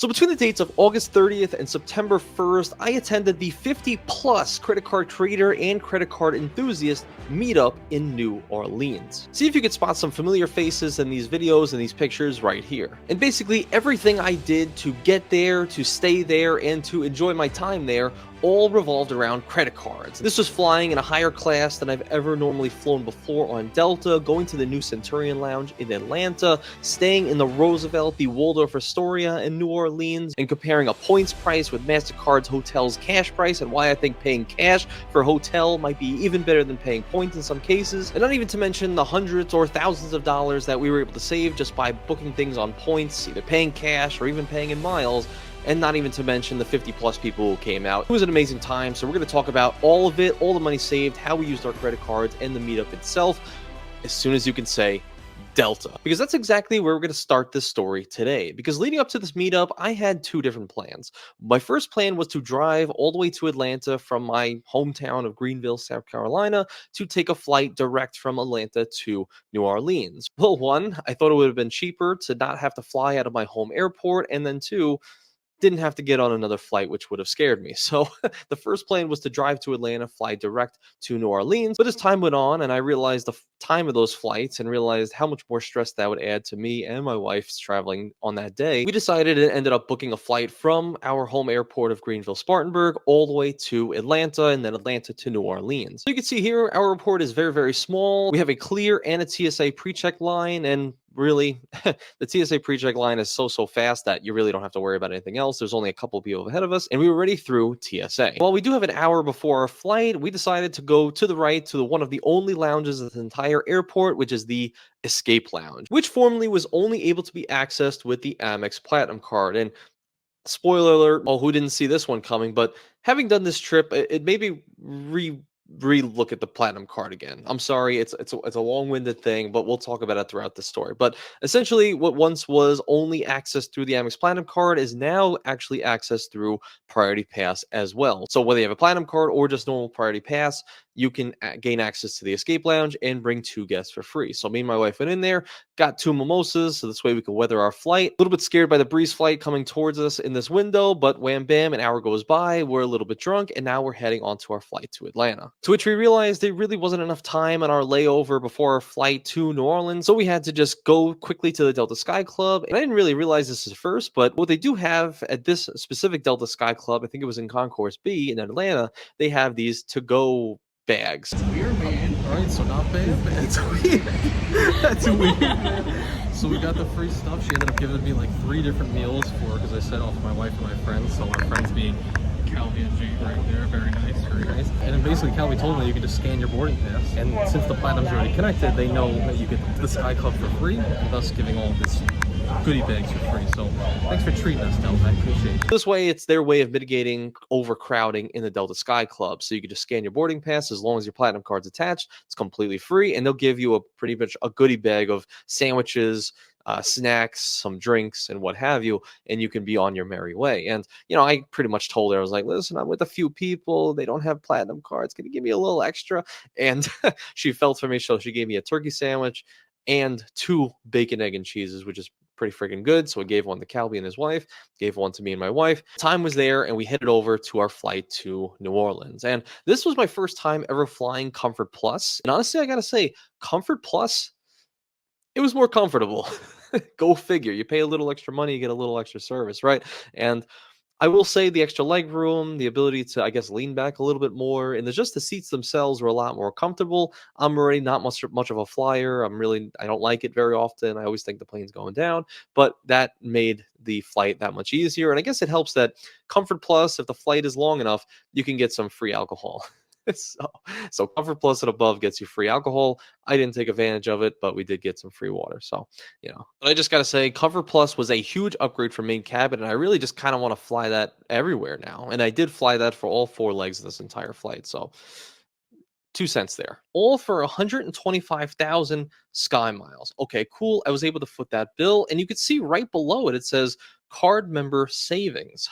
So between the dates of August 30th and September 1st, I attended the 50 plus credit card creator and credit card enthusiast meetup in New Orleans. See if you could spot some familiar faces in these videos and these pictures right here. And basically everything I did to get there, to stay there, and to enjoy my time there all revolved around credit cards. This was flying in a higher class than I've ever normally flown before on Delta, going to the new Centurion Lounge in Atlanta, staying in the Roosevelt, the Waldorf Astoria in New Orleans, and comparing a points price with Mastercard's hotel's cash price, and why I think paying cash for a hotel might be even better than paying points in some cases, and not even to mention the hundreds or thousands of dollars that we were able to save just by booking things on points, either paying cash or even paying in miles, and not even to mention the 50 plus people who came out. It was an amazing time, so we're going to talk about all of it, all the money saved, how we used our credit cards, and the meetup itself, as soon as you can say Delta. Because that's exactly where we're going to start this story today. Because leading up to this meetup, I had two different plans. My first plan was to drive all the way to Atlanta from my hometown of Greenville, South Carolina, to take a flight direct from Atlanta to New Orleans. Well, one, I thought it would have been cheaper to not have to fly out of my home airport, and then two, didn't have to get on another flight, which would have scared me. So the first plan was to drive to Atlanta, fly direct to New Orleans. But as time went on and I realized the time of those flights and realized how much more stress that would add to me and my wife's traveling on that day, we decided and ended up booking a flight from our home airport of Greenville, Spartanburg, all the way to Atlanta, and then Atlanta to New Orleans. So you can see here, our airport is very, very small. We have a clear and a TSA pre-check line, and really, the TSA pre-check line is so fast that you really don't have to worry about anything else. There's only a couple people ahead of us, and we were already through TSA. While we do have an hour before our flight, we decided to go to the right to one of the only lounges at the entire airport, which is the Escape Lounge, which formerly was only able to be accessed with the Amex Platinum card. And spoiler alert, oh, who didn't see this one coming? But having done this trip, it made me re-look at the platinum card again. I'm sorry, it's a long-winded thing, but we'll talk about it throughout the story. But essentially, what once was only accessed through the Amex Platinum card is now actually accessed through Priority Pass as well. So whether you have a Platinum card or just normal Priority Pass, you can gain access to the Escape Lounge and bring two guests for free. So me and my wife went in there, got two mimosas, so this way we could weather our flight. A little bit scared by the breeze flight coming towards us in this window, but wham bam, an hour goes by, we're a little bit drunk, and now we're heading onto our flight to Atlanta. To which we realized there really wasn't enough time on our layover before our flight to New Orleans, so we had to just go quickly to the Delta Skyclub. And I didn't really realize this at first, but what they do have at this specific Delta Skyclub, I think it was in Concourse B in Atlanta, they have these to-go bags. It's weird, man. All right, so not bad. It's weird. That's weird. So we got the free stuff. She ended up giving me like 3 different meals because I sent off my wife and my friends. So our friends being Calvi and Jade right there. Very nice, very nice. And then basically Calvi told me you can just scan your boarding pass. And since the Platinum's already connected, they know that you get the Sky Club for free, and thus giving all this goodie bags for free. So thanks for treating us, Delta. I appreciate it. This way, it's their way of mitigating overcrowding in the Delta Sky Club. So you can just scan your boarding pass as long as your platinum card's attached. It's completely free, and they'll give you a pretty much a goodie bag of sandwiches, snacks, some drinks, and what have you, and you can be on your merry way. And I pretty much told her, I was like, listen, I'm with a few people, they don't have platinum cards, can you give me a little extra? And she felt for me, so she gave me a turkey sandwich and 2 bacon, egg, and cheeses, which is pretty freaking good. So I gave one to Calby and his wife, gave one to me and my wife. Time was there, and we headed over to our flight to New Orleans. And this was my first time ever flying Comfort Plus. And honestly, I gotta say, Comfort Plus, it was more comfortable. Go figure. You pay a little extra money, you get a little extra service, right? And I will say the extra leg room, the ability to, I guess, lean back a little bit more, and just the seats themselves were a lot more comfortable. I'm already not much of a flyer. I don't like it very often. I always think the plane's going down, but that made the flight that much easier. And I guess it helps that Comfort Plus, if the flight is long enough, you can get some free alcohol. So Comfort Plus and above gets you free alcohol. I didn't take advantage of it, but we did get some free water. So, But I just got to say, Comfort Plus was a huge upgrade from main cabin, and I really just kind of want to fly that everywhere now. And I did fly that for all 4 legs of this entire flight. So 2 cents there. All for 125,000 Sky Miles. Okay, cool. I was able to foot that bill, and you could see right below it, it says card member savings.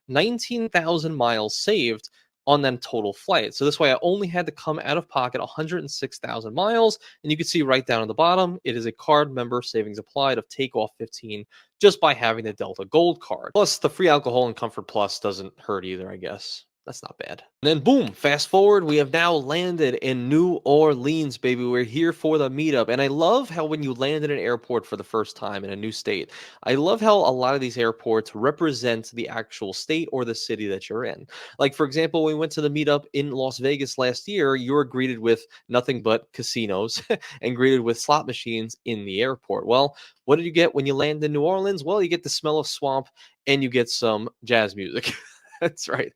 19,000 miles saved. on that total flight. So this way I only had to come out of pocket 106,000 miles. And you can see right down at the bottom, it is a card member savings applied of takeoff 15 just by having the Delta Gold card. Plus the free alcohol and Comfort Plus doesn't hurt either, I guess. That's not bad. And then boom, fast forward, we have now landed in New Orleans, baby. We're here for the meetup. And I love how when you land in an airport for the first time in a new state, I love how a lot of these airports represent the actual state or the city that you're in. Like, for example, when we went to the meetup in Las Vegas last year, you were greeted with nothing but casinos and greeted with slot machines in the airport. Well, what did you get when you land in New Orleans? Well, you get the smell of swamp and you get some jazz music. That's right.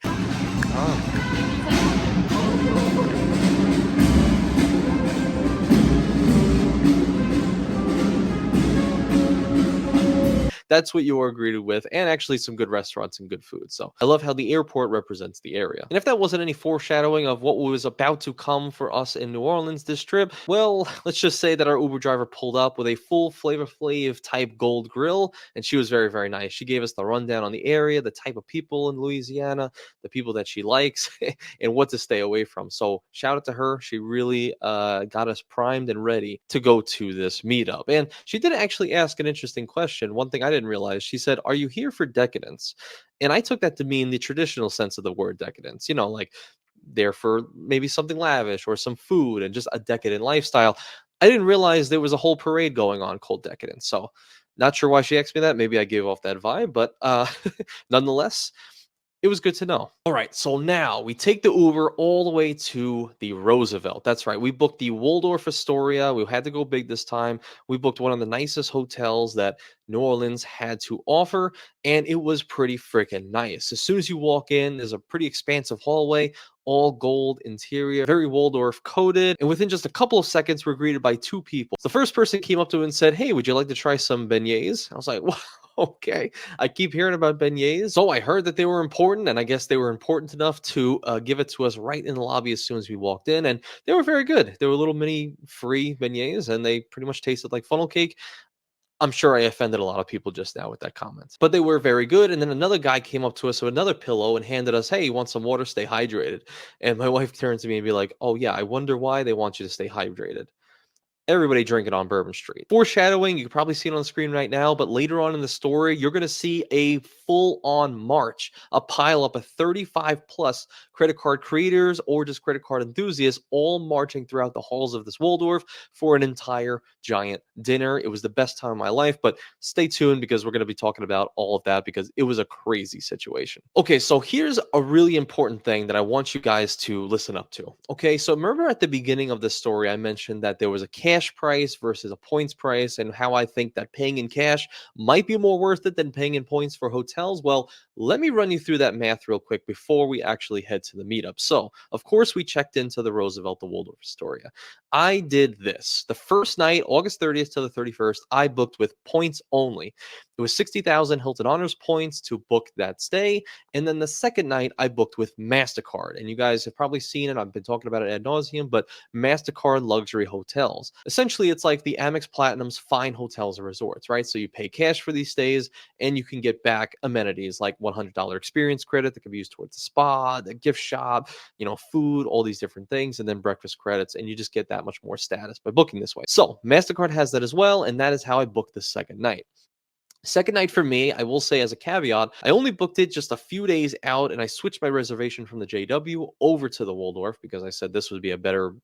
That's what you are greeted with, and actually some good restaurants and good food. So I love how the airport represents the area. And if that wasn't any foreshadowing of what was about to come for us in New Orleans this trip, well, let's just say that our Uber driver pulled up with a full Flavor Flav type gold grill, and she was very, very nice. She gave us the rundown on the area, the type of people in Louisiana, the people that she likes, and what to stay away from. So shout out to her. She really got us primed and ready to go to this meetup. And she did actually ask an interesting question. One thing I didn't realize, she said, "Are you here for decadence?" And I took that to mean the traditional sense of the word decadence, like there for maybe something lavish or some food and just a decadent lifestyle. I didn't realize there was a whole parade going on called decadence. So not sure why she asked me that. Maybe I gave off that vibe, but nonetheless, it was good to know. All right, so now we take the Uber all the way to the Roosevelt. That's right. We booked the Waldorf Astoria. We had to go big this time. We booked one of the nicest hotels that New Orleans had to offer, and it was pretty freaking nice. As soon as you walk in, there's a pretty expansive hallway, all gold interior, very Waldorf coated. And within just a couple of seconds, we're greeted by two people. The first person came up to us and said, "Hey, would you like to try some beignets?" I was like, "Wow." Okay, I keep hearing about beignets. So I heard that they were important, and I guess they were important enough to give it to us right in the lobby as soon as we walked in. And they were very good. They were little mini free beignets, and they pretty much tasted like funnel cake. I'm sure I offended a lot of people just now with that comment, but they were very good. And then another guy came up to us with another pillow and handed us, "Hey, you want some water? Stay hydrated." And my wife turned to me and be like, "Oh yeah, I wonder why they want you to stay hydrated." Everybody drinking on Bourbon Street. Foreshadowing, you can probably see it on the screen right now, but later on in the story, you're going to see a full-on march, a pile-up of 35 plus credit card creators or just credit card enthusiasts all marching throughout the halls of this Waldorf for an entire giant dinner. It was the best time of my life, but stay tuned because we're going to be talking about all of that because it was a crazy situation. Okay, so here's a really important thing that I want you guys to listen up to. Okay, so remember at the beginning of this story, I mentioned that there was a cash price versus a points price and how I think that paying in cash might be more worth it than paying in points for hotels. Well, let me run you through that math real quick before we actually head to the meetup. So, of course, we checked into the Roosevelt, the Waldorf Astoria. I did this. The first night, August 30th to the 31st, I booked with points only. It was 60,000 Hilton Honors points to book that stay. And then the second night, I booked with Mastercard. And you guys have probably seen it. I've been talking about it ad nauseum, but Mastercard luxury hotels. Essentially, it's like the Amex Platinum's fine hotels and resorts, right? So you pay cash for these stays and you can get back amenities like $100 experience credit that can be used towards the spa, the gift shop, food, all these different things, and then breakfast credits. And you just get that much more status by booking this way. So Mastercard has that as well. And that is how I booked the second night. Second night for me, I will say as a caveat, I only booked it just a few days out and I switched my reservation from the JW over to the Waldorf because I said this would be a better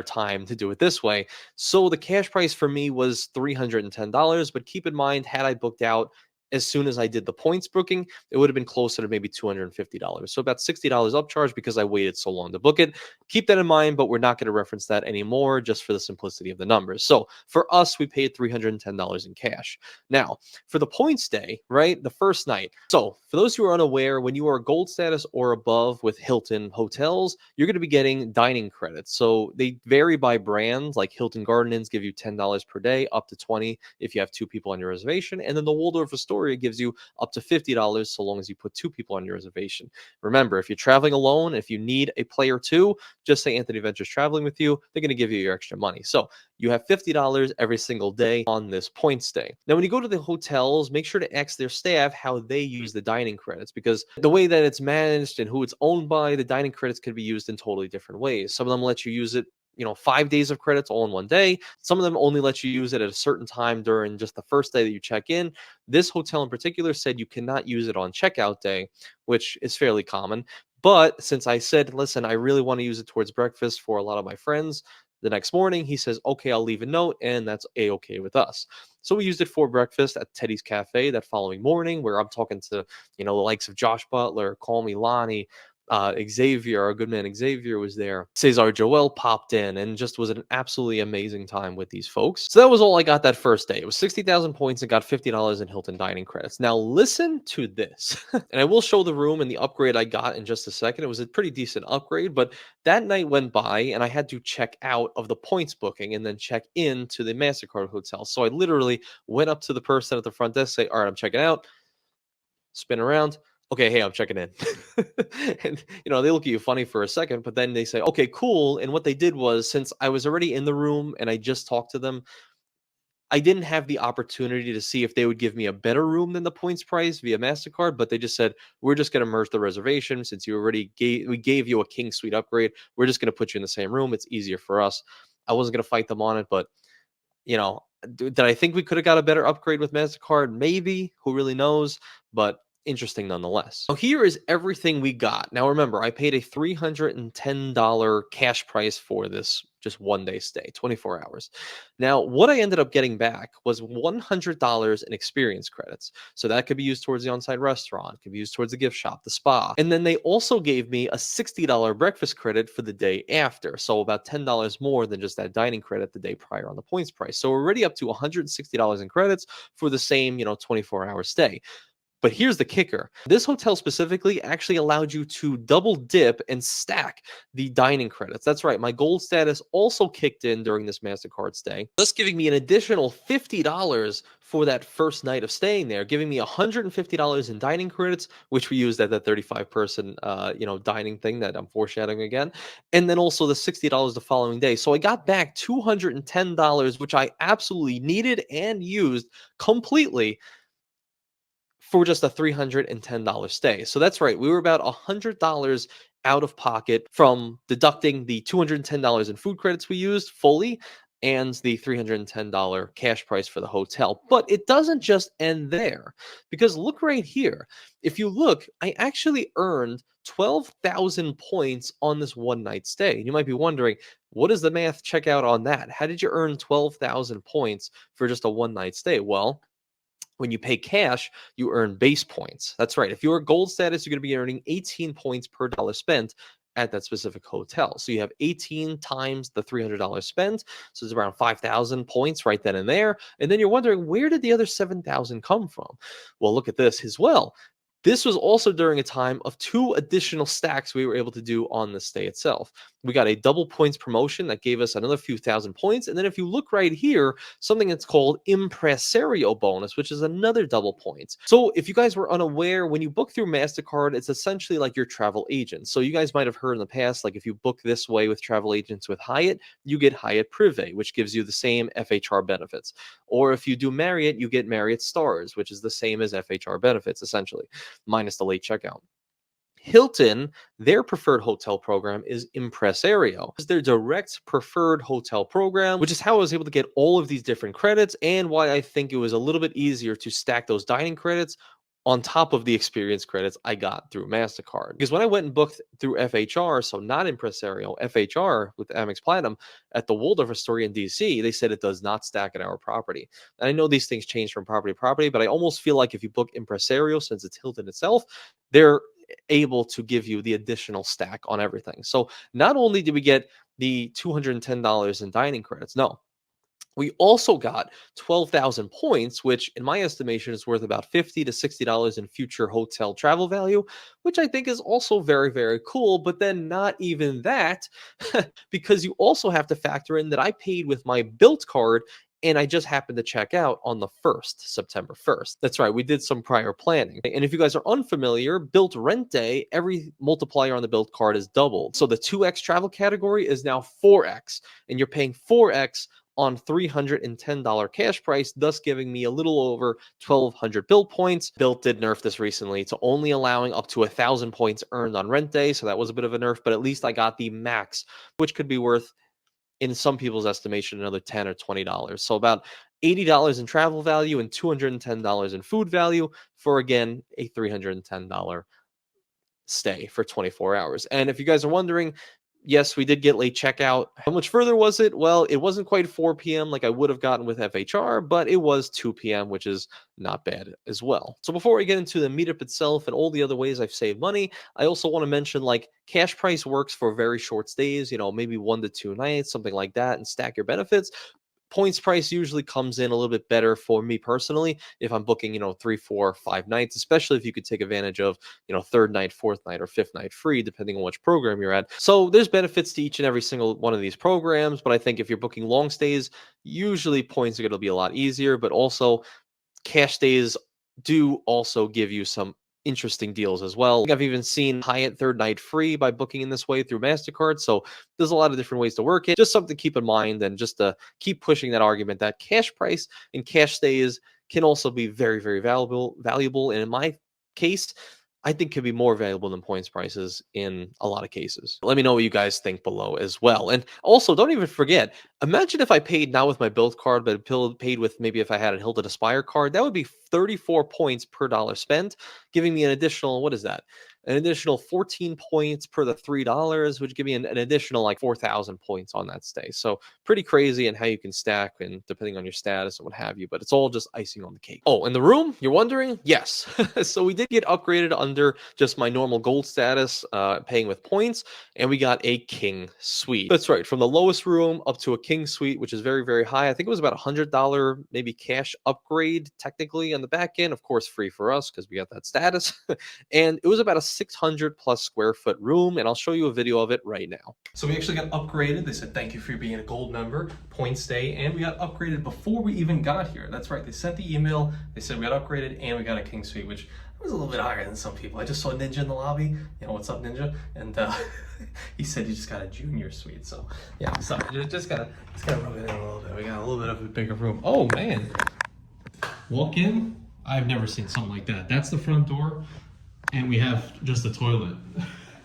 time to do it this way. So the cash price for me was $310, but keep in mind, had I booked out as soon as I did the points booking, it would have been closer to maybe $250. So about $60 upcharge because I waited so long to book it. Keep that in mind, but we're not going to reference that anymore just for the simplicity of the numbers. So for us, we paid $310 in cash. Now, for the points day, right, the first night. So for those who are unaware, when you are gold status or above with Hilton hotels, you're going to be getting dining credits. So they vary by brand, like Hilton Garden Inns give you $10 per day, up to $20 if you have two people on your reservation. And then the Waldorf Astoria Astoria gives you up to $50 so long as you put two people on your reservation. Remember, if you're traveling alone, if you need a player too, just say Anthony Ventures traveling with you. They're going to give you your extra money. So you have $50 every single day on this point stay. Now, when you go to the hotels, make sure to ask their staff how they use the dining credits, because the way that it's managed and who it's owned by, the dining credits could be used in totally different ways. Some of them let you use it 5 days of credits all in one day. Some of them only let you use it at a certain time during just the first day that you check in. This hotel in particular said you cannot use it on checkout day, which is fairly common. But since I said, listen, I really want to use it towards breakfast for a lot of my friends, the next morning he says, okay, I'll leave a note, and that's a-okay with us. So we used it for breakfast at Teddy's Cafe that following morning, where I'm talking to, the likes of Josh Butler, Call Me Lonnie, Xavier, our good man Xavier was there. Cesar Joel popped in and just was an absolutely amazing time with these folks. So that was all I got that first day. It was 60,000 points and got $50 in Hilton dining credits. Now listen to this. And I will show the room and the upgrade I got in just a second. It was a pretty decent upgrade, but that night went by and I had to check out of the points booking and then check in to the Mastercard hotel. So I literally went up to the person at the front desk, say, all right, I'm checking out, spin around. Okay, hey, I'm checking in. And they look at you funny for a second, but then they say, okay, cool. And what they did was, since I was already in the room and I just talked to them, I didn't have the opportunity to see if they would give me a better room than the points price via MasterCard, but they just said, we're just going to merge the reservation since we gave you a king suite upgrade. We're just going to put you in the same room. It's easier for us. I wasn't going to fight them on it, but did I think we could have got a better upgrade with MasterCard? Maybe. Who really knows? But interesting nonetheless. So here is everything we got. Now remember, I paid a $310 cash price for this just one day stay, 24 hours. Now, what I ended up getting back was $100 in experience credits. So that could be used towards the on-site restaurant, could be used towards the gift shop, the spa. And then they also gave me a $60 breakfast credit for the day after. So about $10 more than just that dining credit the day prior on the points price. So we're already up to $160 in credits for the same, 24-hour stay. But here's the kicker. This hotel specifically actually allowed you to double dip and stack the dining credits. That's right. My gold status also kicked in during this MasterCard stay, thus giving me an additional $50 for that first night of staying there, giving me $150 in dining credits, which we used at that 35-person, dining thing that I'm foreshadowing again. And then also the $60 the following day. So I got back $210, which I absolutely needed and used completely for just a $310 stay. So that's right. We were about $100 out of pocket from deducting the $210 in food credits we used fully and the $310 cash price for the hotel. But it doesn't just end there, because look right here. If you look, I actually earned 12,000 points on this one night stay. And you might be wondering, what does the math check out on that? How did you earn 12,000 points for just a one night stay? Well, when you pay cash, you earn base points. That's right. If you're gold status, you're going to be earning 18 points per dollar spent at that specific hotel. So you have 18 times the $300 spent. So it's around 5,000 points right then and there. And then you're wondering, where did the other 7,000 come from? Well, look at this as well. This was also during a time of 2 additional stacks we were able to do on the stay itself. We got a double points promotion that gave us another few thousand points. And then if you look right here, something that's called Impresario bonus, which is another double points. So if you guys were unaware, when you book through MasterCard, it's essentially like your travel agent. So you guys might have heard in the past, like if you book this way with travel agents with Hyatt, you get Hyatt Privé, which gives you the same FHR benefits. Or if you do Marriott, you get Marriott Stars, which is the same as FHR benefits, essentially, minus the late checkout. Hilton, their preferred hotel program is Impresario. It's their direct preferred hotel program, which is how I was able to get all of these different credits and why I think it was a little bit easier to stack those dining credits on top of the experience credits I got through MasterCard. Because when I went and booked through FHR, so not Impresario, FHR with Amex Platinum at the Waldorf Astoria in DC, they said it does not stack at our property. And I know these things change from property to property, but I almost feel like if you book Impresario, since it's Hilton itself, they're able to give you the additional stack on everything. So not only did we get the $210 in dining credits, no, we also got 12,000 points, which in my estimation is worth about $50 to $60 in future hotel travel value, which I think is also very, very cool. But then not even that, because you also have to factor in that I paid with my Built card and I just happened to check out on the 1st, September 1st. That's right, we did some prior planning. And if you guys are unfamiliar, Built Rent Day, every multiplier on the Built card is doubled. So the 2x travel category is now 4x, and you're paying 4x on $310 cash price, thus giving me a little over 1,200 Built points. Built did nerf this recently to only allowing up to 1,000 points earned on rent day, so that was a bit of a nerf, but at least I got the max, which could be worth, in some people's estimation, another $10 or $20. So about $80 in travel value and $210 in food value for, again, a $310 stay for 24 hours. And if you guys are wondering, yes, we did get late checkout. How much further was it? Well, it wasn't quite 4 p.m. like I would have gotten with FHR, but it was 2 p.m., which is not bad as well. So before we get into the meetup itself and all the other ways I've saved money, I also want to mention, like, cash price works for very short stays, maybe 1 to 2 nights, something like that, and stack your benefits. Points price usually comes in a little bit better for me personally if I'm booking 3, 4, 5 nights, especially if you could take advantage of third night, fourth night, or fifth night free, depending on which program you're at. So there's benefits to each and every single one of these programs, but I think if you're booking long stays, usually points are going to be a lot easier, but also cash stays do also give you some interesting deals as well. I've even seen Hyatt third night free by booking in this way through Mastercard. So there's a lot of different ways to work it. Just something to keep in mind, and just to keep pushing that argument that cash price and cash stays can also be very, very valuable. And in my case, I think can be more valuable than points prices in a lot of cases. Let me know what you guys think below as well. And also, don't even forget, imagine if I paid not with my Built card, but paid with, maybe if I had a Hilton Aspire card, that would be 34 points per dollar spent, giving me an additional, what is that? An additional 14 points per the $3, which give me an additional like 4,000 points on that stay. So pretty crazy, and how you can stack and depending on your status and what have you, but it's all just icing on the cake. Oh, and the room, you're wondering? Yes. So we did get upgraded under just my normal gold status, paying with points, and we got a king suite. That's right, from the lowest room up to a king suite, which is very, very high. I think it was about $100 maybe cash upgrade technically on the back end, of course free for us because we got that status. And it was about a 600 plus square foot room, and I'll show you a video of it right now. So we actually got upgraded. They said thank you for being a gold member, point stay, and we got upgraded before we even got here. That's right, they sent the email, they said we got upgraded and we got a king suite, which was a little bit higher than some people. I just saw Ninja in the lobby, what's up Ninja, and he said you just got a junior suite. So yeah, sorry, just gotta rub it in a little bit. We got a little bit of a bigger room. Oh man, walk in, I've never seen something like that. That's the front door. And we have just a toilet.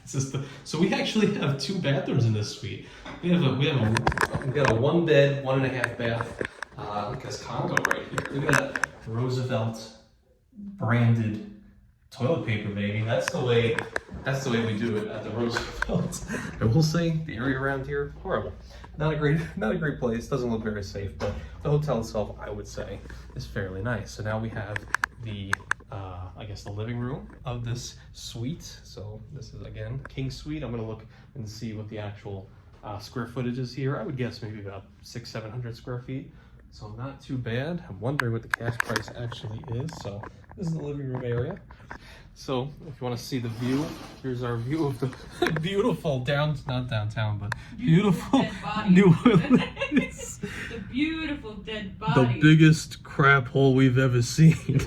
So we actually have 2 bathrooms in this suite. We got a 1 bed, 1.5 bath. Look at this condo right here. Look at that Roosevelt branded toilet paper, baby. That's the way we do it at the Roosevelt. I will say the area around here, horrible. Not a great place. Doesn't look very safe, but the hotel itself, I would say, is fairly nice. So now we have the I guess the living room of this suite. So this is again king suite. I'm gonna look and see what the actual square footage is here. I would guess maybe about 600-700 square feet. So not too bad. I'm wondering what the cash price actually is. So this is the living room area. So if you want to see the view, here's our view of the beautiful not downtown, but beautiful New Orleans. The beautiful dead body. The biggest crap hole we've ever seen.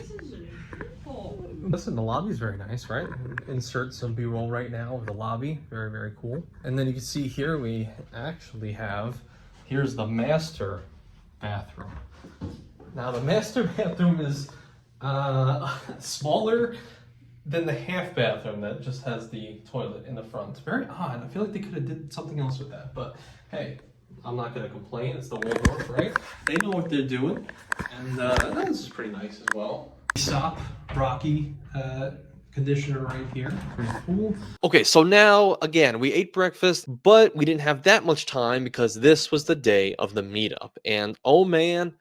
Listen, the lobby's very nice, right? Insert some B-roll right now of the lobby. Very, very cool. And then you can see here we actually have, here's the master bathroom. Now the master bathroom is smaller than the half bathroom that just has the toilet in the front. Very odd. I feel like they could have did something else with that, but hey, I'm not gonna complain. It's the Waldorf, right? They know what they're doing. And this is pretty nice as well. Stop Rocky conditioner right here. Pretty cool. Okay, so now again, we ate breakfast, but we didn't have that much time because this was the day of the meetup. And oh man,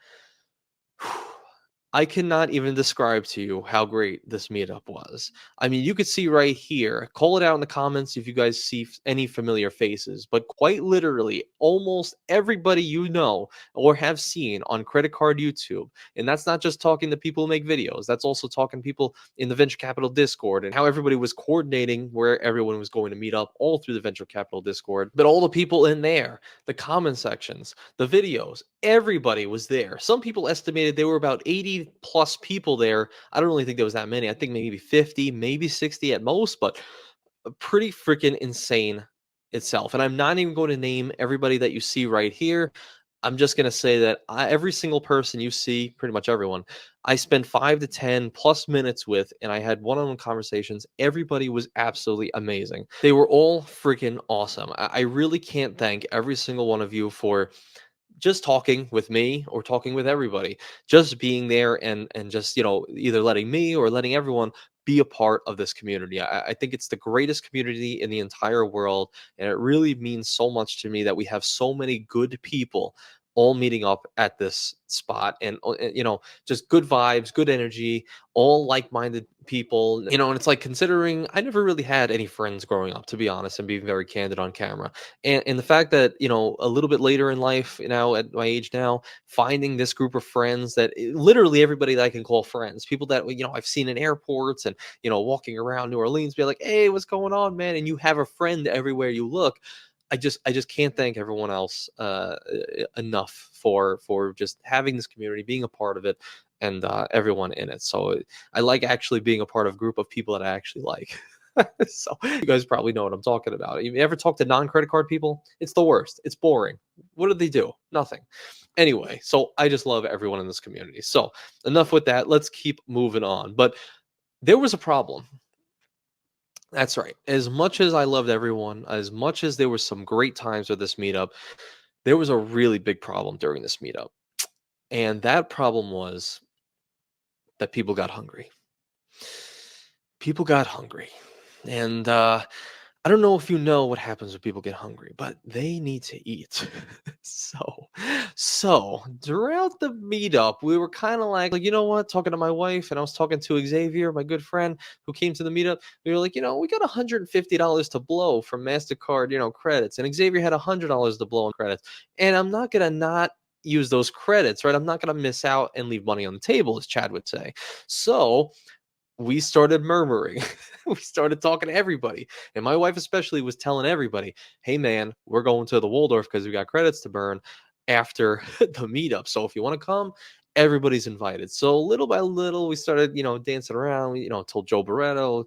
I cannot even describe to you how great this meetup was. I mean, you could see right here. Call it out in the comments if you guys see any familiar faces, but quite literally, almost everybody you know or have seen on Credit Card YouTube. And that's not just talking to people who make videos, that's also talking to people in the venture capital Discord and how everybody was coordinating where everyone was going to meet up all through the venture capital Discord. But all the people in there, the comment sections, the videos, everybody was there. Some people estimated there were about 80 plus people there. I don't really think there was that many. I think maybe 50, maybe 60 at most, but pretty freaking insane itself. And I'm not even going to name everybody that you see right here. I'm just going to say that every single person you see, pretty much everyone, I spent 5 to 10 plus minutes with, and I had one-on-one conversations. Everybody was absolutely amazing. They were all freaking awesome. I really can't thank every single one of you for just talking with me or talking with everybody, just being there and just, either letting me or letting everyone be a part of this community. I think it's the greatest community in the entire world, and it really means so much to me that we have so many good people all meeting up at this spot, and just good vibes, good energy, all like-minded people. And it's like, considering I never really had any friends growing up, to be honest, and being very candid on camera. And the fact that, a little bit later in life, now at my age now, finding this group of friends that literally everybody that I can call friends, people that, I've seen in airports and, walking around New Orleans, be like, hey, what's going on, man? And you have a friend everywhere you look. I just can't thank everyone else enough for just having this community, being a part of it, and everyone in it. So I like actually being a part of a group of people that I actually like. So you guys probably know what I'm talking about. You ever talk to non-credit card people? It's the worst. It's boring. What do they do? Nothing. Anyway, so I just love everyone in this community. So enough with that. Let's keep moving on. But there was a problem. That's right. As much as I loved everyone, as much as there were some great times with this meetup, there was a really big problem during this meetup. And that problem was that people got hungry. People got hungry. And I don't know if you know what happens when people get hungry, but they need to eat. So throughout the meetup, we were kind of like, you know what, talking to my wife, and I was talking to Xavier, my good friend who came to the meetup. We were like, we got $150 to blow from Mastercard, credits. And Xavier had $100 to blow on credits. And I'm not going to not use those credits, right? I'm not going to miss out and leave money on the table, as Chad would say. So we started murmuring. We started talking to everybody. And my wife especially was telling everybody, hey man, we're going to the Waldorf because we got credits to burn after the meetup. So if you want to come, everybody's invited. So little by little, we started, dancing around. We, told Joe Barretto,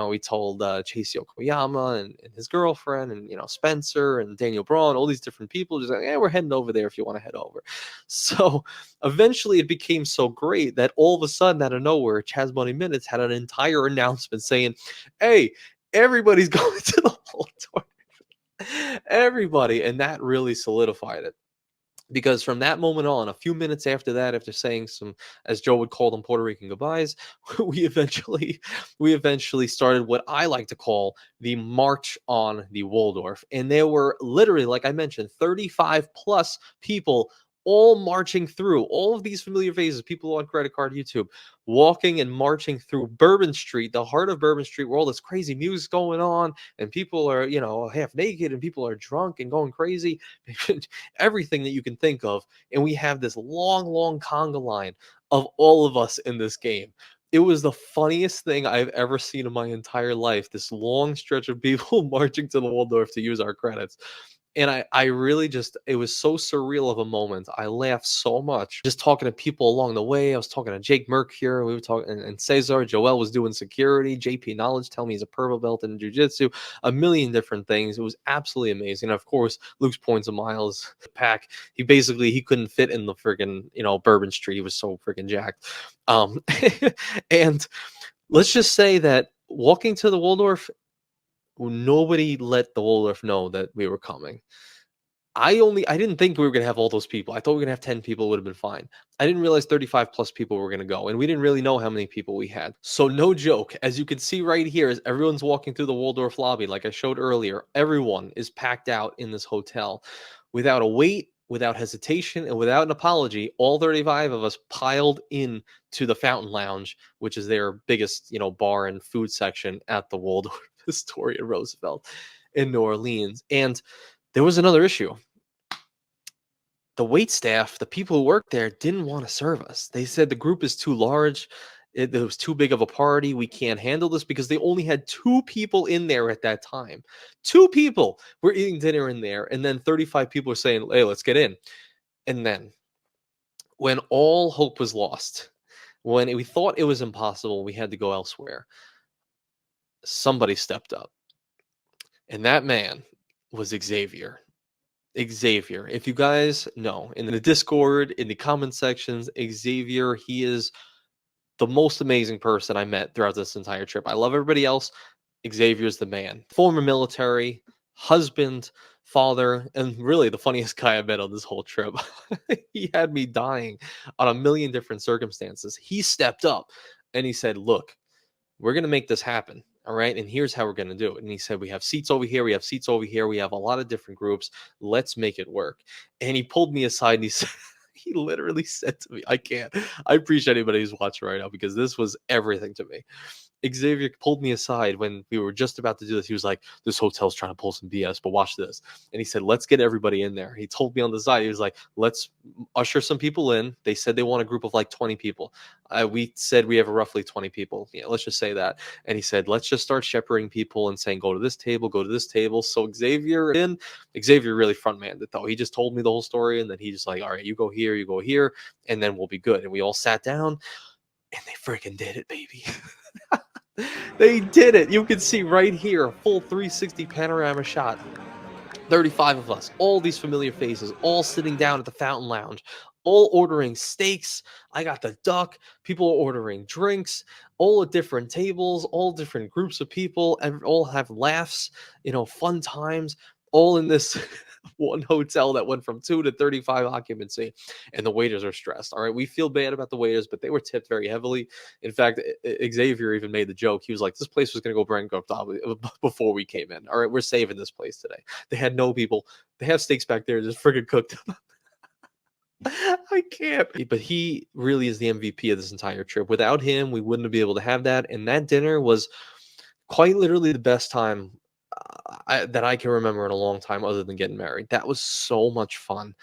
we told Chase Yokoyama and his girlfriend, and, Spencer and Daniel Braun, all these different people, just like, we're heading over there if you want to head over. So eventually it became so great that all of a sudden, out of nowhere, Chaz Money Minutes had an entire announcement saying, hey, everybody's going to the Waldorf. Everybody. And that really solidified it. Because from that moment on, a few minutes after that, after saying some, as Joe would call them, Puerto Rican goodbyes, we eventually started what I like to call the march on the Waldorf. And there were literally, like I mentioned, 35 plus people all marching through, all of these familiar faces, people on Credit Card YouTube, walking and marching through Bourbon Street, the heart of Bourbon Street, where all this crazy music's going on, and people are, half naked, and people are drunk and going crazy, everything that you can think of. And we have this long, long conga line of all of us in this game. It was the funniest thing I've ever seen in my entire life, this long stretch of people marching to the Waldorf to use our credits. And I really just, it was so surreal of a moment. I laughed so much just talking to people along the way. I was talking to Jake Merck here. We were talking, and Cesar Joel was doing security. JP Knowledge telling me he's a purple belt in jiu-jitsu, a million different things. It was absolutely amazing. And of course, Luke's Points of Miles pack. He couldn't fit in the friggin', Bourbon Street. He was so friggin' jacked. And let's just say that walking to the Waldorf, nobody let the Waldorf know that we were coming. I didn't think we were going to have all those people. I thought we were going to have 10 people, would have been fine. I didn't realize 35 plus people were going to go, and we didn't really know how many people we had. So no joke, as you can see right here, as everyone's walking through the Waldorf lobby, like I showed earlier, everyone is packed out in this hotel without a wait, without hesitation and without an apology, all 35 of us piled in to the Fountain Lounge, which is their biggest, bar and food section at the Waldorf Astoria Roosevelt in New Orleans. And there was another issue. The wait staff, the people who worked there, didn't want to serve us. They said the group is too large. It was too big of a party. We can't handle this, because they only had 2 people in there at that time. 2 people were eating dinner in there, and then 35 people were saying, hey, let's get in. And then when all hope was lost, when we thought it was impossible, we had to go elsewhere, somebody stepped up. And that man was Xavier. Xavier, if you guys know, in the Discord, in the comment sections, Xavier, he is the most amazing person I met throughout this entire trip. I love everybody else. Xavier's the man. Former military, husband, father, and really the funniest guy I met on this whole trip. He had me dying on a million different circumstances. He stepped up and he said, look, we're going to make this happen. All right. And here's how we're going to do it. And he said, we have seats over here. We have seats over here. We have a lot of different groups. Let's make it work. And he pulled me aside and he said, he literally said to me, I appreciate anybody who's watching right now, because this was everything to me. Xavier pulled me aside when we were just about to do this. He was like, this hotel's trying to pull some BS, but watch this. And he said, let's get everybody in there. He told me on the side, he was like, let's usher some people in. They said they want a group of like 20 people. We said we have roughly 20 people. Yeah, let's just say that. And he said, let's just start shepherding people and saying, go to this table, go to this table. So Xavier really front-manned it though. He just told me the whole story, and then he just like, all right, you go here, and then we'll be good. And we all sat down, and they freaking did it, baby. They did it. You can see right here, a full 360 panorama shot. 35 of us, all these familiar faces, all sitting down at the Fountain Lounge, all ordering steaks. I got the duck. People are ordering drinks, all at different tables, all different groups of people, and all have laughs, fun times, all in this one hotel that went from 2 to 35 occupancy. And the waiters are stressed. All right. We feel bad about the waiters, but they were tipped very heavily. In fact, Xavier even made the joke. He was like, this place was going to go bankrupt before we came in. All right. We're saving this place today. They had no people. They have steaks back there just friggin' cooked. I can't. But he really is the MVP of this entire trip. Without him, we wouldn't be able to have that. And that dinner was quite literally the best time that I can remember in a long time, other than getting married. That was so much fun.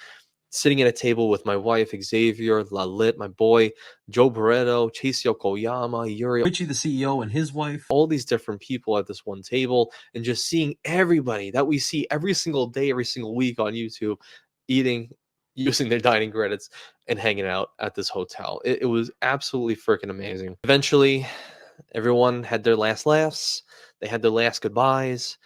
Sitting at a table with my wife, Xavier, Lalit, my boy, Joe Barreto, Chase Yokoyama, Yuri, Richie, the CEO, and his wife, all these different people at this one table, and just seeing everybody that we see every single day, every single week on YouTube, eating, using their dining credits, and hanging out at this hotel. It was absolutely freaking amazing. Eventually, everyone had their last laughs. They had their last goodbyes.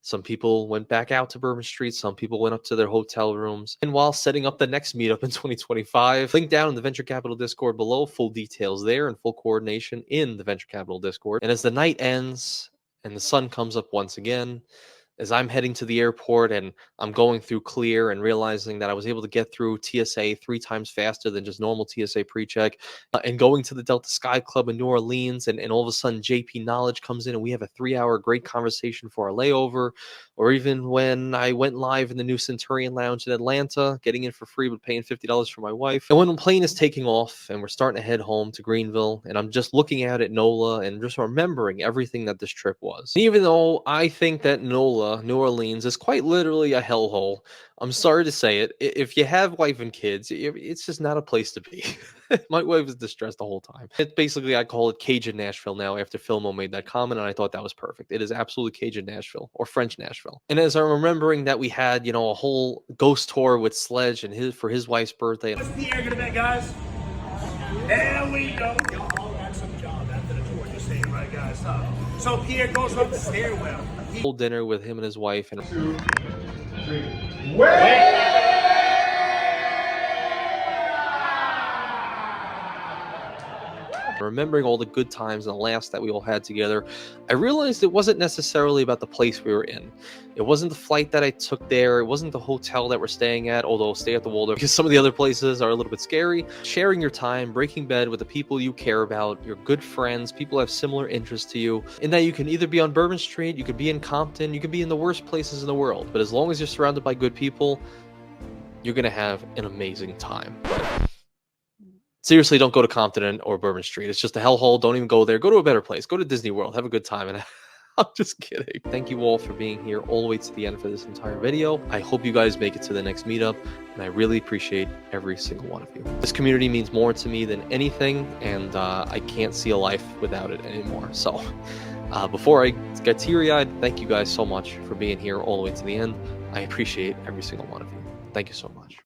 Some people went back out to Bourbon Street. Some people went up to their hotel rooms. And while setting up the next meetup in 2025, link down in the Venture Capital Discord below, full details there and full coordination in the Venture Capital Discord. And as the night ends and the sun comes up once again, as I'm heading to the airport and I'm going through Clear and realizing that I was able to get through TSA 3 times faster than just normal TSA pre-check, and going to the Delta Skyclub in New Orleans, and all of a sudden JP Knowledge comes in and we have a 3-hour great conversation for our layover, or even when I went live in the new Centurion Lounge in Atlanta, getting in for free but paying $50 for my wife. And when the plane is taking off and we're starting to head home to Greenville, and I'm just looking out at NOLA and just remembering everything that this trip was. And even though I think that NOLA, New Orleans, is quite literally a hellhole, I'm sorry to say it, if you have wife and kids, it's just not a place to be. My wife is distressed the whole time. It basically, I call it Cajun Nashville now, after Filmo made that comment, and I thought that was perfect. It is absolutely Cajun Nashville, or French Nashville. And as I'm remembering that we had, a whole ghost tour with Sledge and for his wife's birthday. What's Pierre gonna bet, guys? There we go. Y'all all got some job after the tour. You're saying, right, guys? So Pierre goes up the stairwell. Whole dinner with him and his wife. And 2, 3. Wait! Remembering all the good times and the laughs that we all had together, I realized it wasn't necessarily about the place we were in. It wasn't the flight that I took there. It wasn't the hotel that we're staying at, although stay at the Waldorf, because some of the other places are a little bit scary. Sharing your time, breaking bed with the people you care about, your good friends, people who have similar interests to you, in that you can either be on Bourbon Street, you could be in Compton, you could be in the worst places in the world, but as long as you're surrounded by good people, you're gonna have an amazing time. But seriously, don't go to Compton or Bourbon Street. It's just a hellhole. Don't even go there. Go to a better place. Go to Disney World. Have a good time. And I'm just kidding. Thank you all for being here all the way to the end for this entire video. I hope you guys make it to the next meetup, and I really appreciate every single one of you. This community means more to me than anything, and I can't see a life without it anymore. So before I get teary-eyed, thank you guys so much for being here all the way to the end. I appreciate every single one of you. Thank you so much.